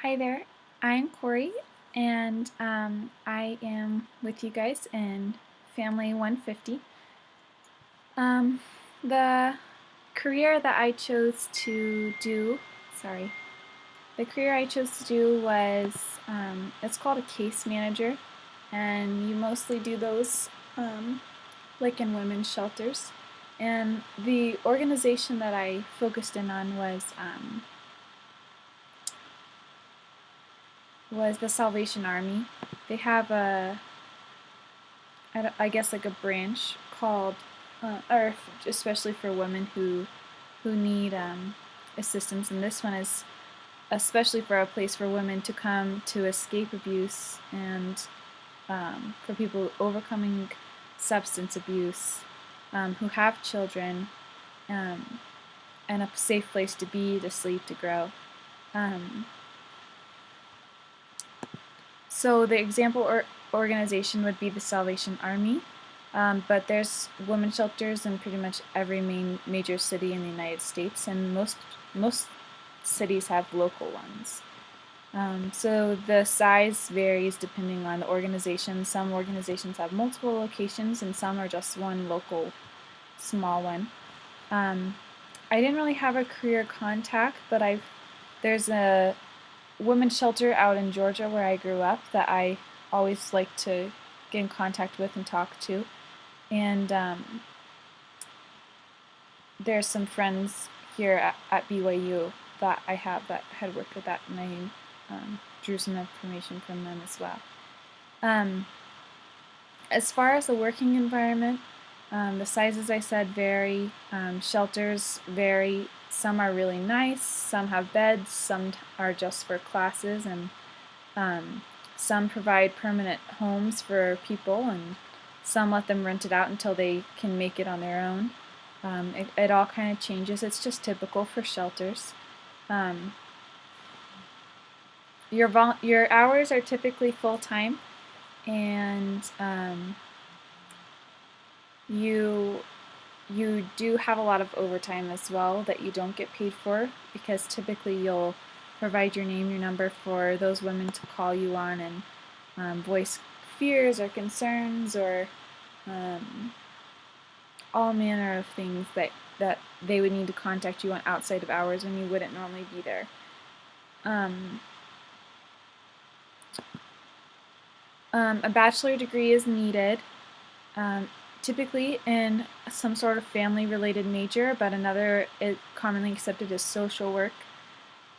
Hi there, I'm Corey, and I am with you guys in Family 150. Um, the career that I chose to do, sorry, the career I chose to do was, it's called a case manager, and you mostly do those like in women's shelters. And the organization that I focused in on was the Salvation Army. They have I guess like a branch called, especially for women who need assistance. And this one is especially for a place for women to come to escape abuse and for people overcoming substance abuse, who have children, um, and a safe place to be, to sleep, to grow. Um, So the example organization would be the Salvation Army, but there's women's shelters in pretty much every major city in the United States, and most cities have local ones. So the size varies depending on the organization. Some organizations have multiple locations, and some are just one local small one. I didn't really have a career contact, but there's a women's shelter out in Georgia where I grew up that I always like to get in contact with and talk to. And there's some friends here at BYU that I have that had worked with that, and I drew some information from them as well. As far as the working environment, the sizes I said vary. Shelters vary. Some are really nice, some have beds, some are just for classes, and some provide permanent homes for people, and some let them rent it out until they can make it on their own. It all kind of changes. It's just typical for shelters. Um, your hours are typically full-time, and you do have a lot of overtime as well that you don't get paid for, because typically you'll provide your name, your number for those women to call you on and voice fears or concerns or all manner of things that they would need to contact you on outside of hours when you wouldn't normally be there. A bachelor degree is needed, typically in some sort of family-related major, but another commonly accepted is social work.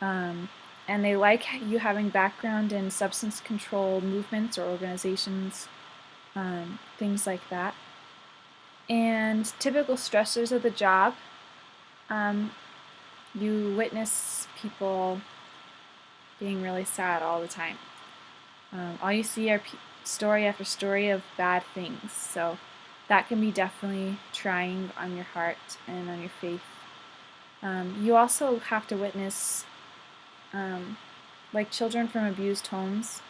And they like you having background in substance control movements or organizations, things like that. And typical stressors of the job, you witness people being really sad all the time. All you see are story after story of bad things, so that can be definitely trying on your heart and on your faith. You also have to witness like children from abused homes.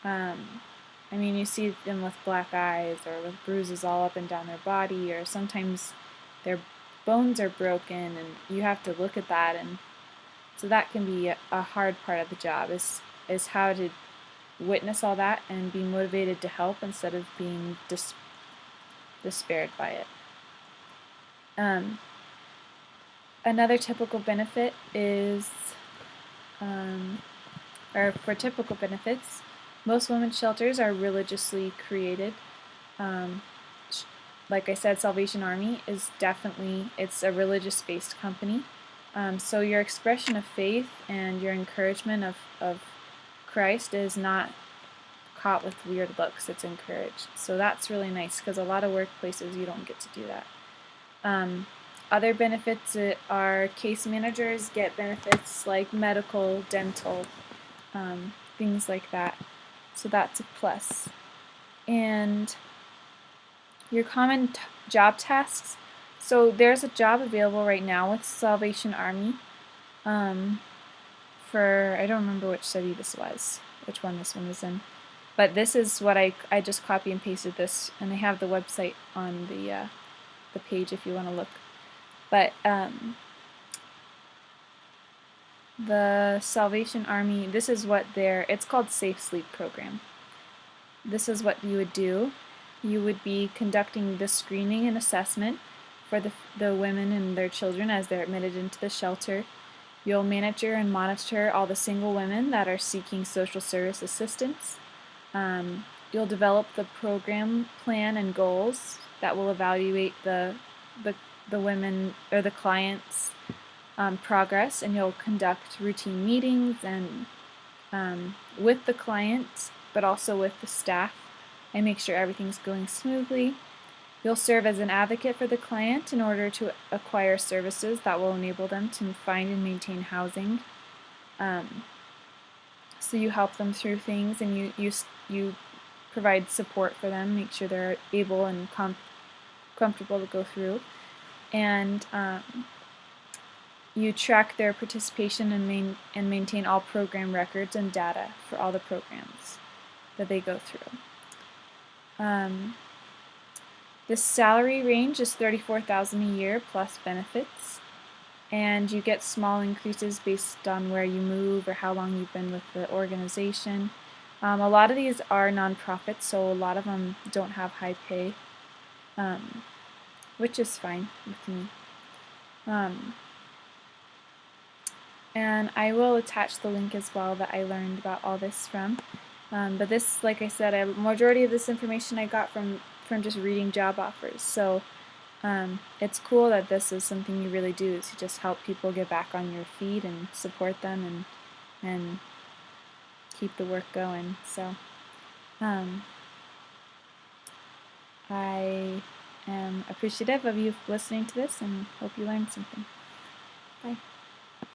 I mean, you see them with black eyes or with bruises all up and down their body, or sometimes their bones are broken, and you have to look at that, and so that can be a hard part of the job, is how to witness all that and be motivated to help instead of being despaired by it. Another typical benefit is, or for typical benefits, most women's shelters are religiously created. Like I said, Salvation Army is definitely, it's a religious-based company. So your expression of faith and your encouragement of Christ is not caught with weird looks. It's encouraged. So that's really nice, because a lot of workplaces you don't get to do that. Other benefits are case managers get benefits like medical, dental, things like that. So that's a plus. And your common job tasks. So there's a job available right now with Salvation Army for, I don't remember which city this was, which one this one was in. But this is what I just copy and pasted this, and they have the website on the page if you want to look. But The Salvation Army, this is what it's called Safe Sleep Program. This is what you would do. You would be conducting the screening and assessment for the women and their children as they're admitted into the shelter. You'll monitor and monitor all the single women that are seeking social service assistance. You'll develop the program plan and goals that will evaluate the women or the clients' progress, and you'll conduct routine meetings and with the client, but also with the staff, and make sure everything's going smoothly. You'll serve as an advocate for the client in order to acquire services that will enable them to find and maintain housing. So you help them through things, and you provide support for them, make sure they're able and comfortable to go through, and you track their participation and maintain all program records and data for all the programs that they go through. The salary range is $34,000 a year plus benefits, and you get small increases based on where you move or how long you've been with the organization. A lot of these are nonprofits, so a lot of them don't have high pay, which is fine with me. And I will attach the link as well that I learned about all this from. But this, like I said, a majority of this information I got from just reading job offers. So it's cool that this is something you really do, is you just help people get back on your feet and support them and keep the work going. So I am appreciative of you listening to this and hope you learned something. Bye.